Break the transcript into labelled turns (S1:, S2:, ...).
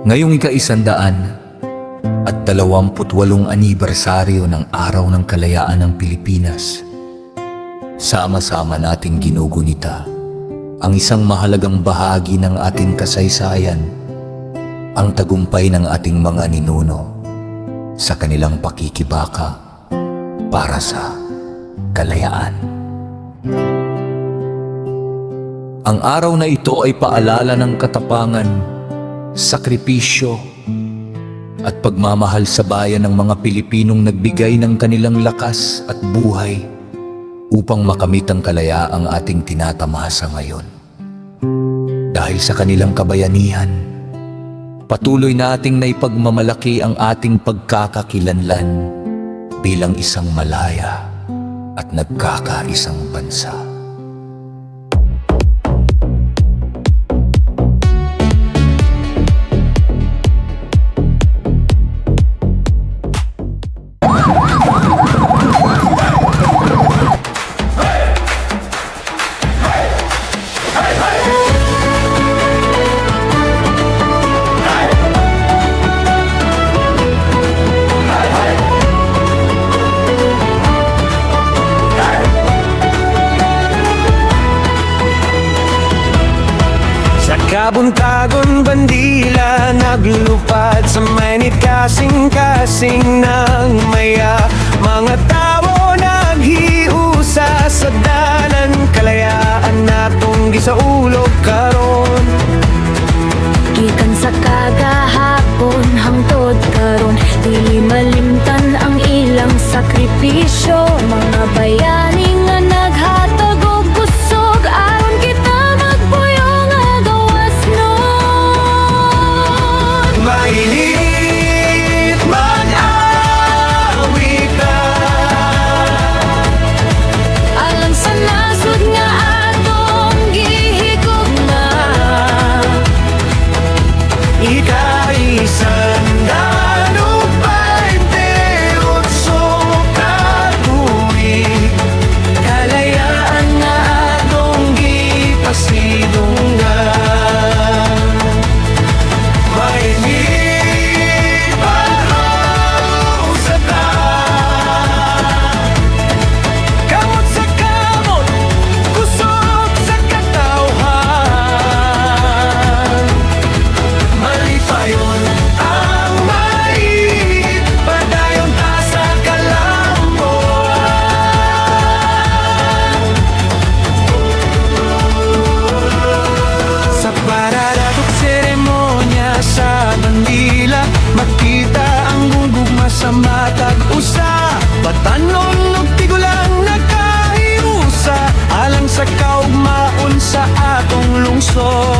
S1: Ngayong ika-100 at 28 anibersaryo ng Araw ng Kalayaan ng Pilipinas, sama-sama nating ginugunita ang isang mahalagang bahagi ng ating kasaysayan, ang tagumpay ng ating mga ninuno sa kanilang pakikibaka para sa kalayaan. Ang araw na ito ay paalala ng katapangan, sakripisyo at pagmamahal sa bayan ng mga Pilipinong nagbigay ng kanilang lakas at buhay upang makamit ang kalayaang ating tinatamasa ngayon. Dahil sa kanilang kabayanihan, patuloy nating naipagmamalaki ang ating pagkakakilanlan bilang isang malaya at nagkakaisang bansa.
S2: Kabuntagon bandila naglupad sa mainit kasing-kasing ng maya. Mga tao naghiusa sa dalan, kalayaan natong gisaulog karon.
S3: Gikan sa kagahapon hangtod karon, dili malimtan ang ilang sakripisyo. Mga bayani nga naghatag og kusog aron kita magpuyo nga gawas nun.
S2: Mainit mag-awit ka
S3: Alang sa nasod nga atong gihigugma,
S2: ika-100 katuig, kalayaan nga atong gipasidunggan. Mainit baraw sa ta, kamot sa kamot, kusog sa katawhan. Malipayon ang mait, padayon ta sa kalamboan. Sa paradatok seremonya sa bandila, makita ang gugugma sa matag usa. Batanon ug tigulang nagkahiusa, alang sa kaugmaon sa atong lungsod.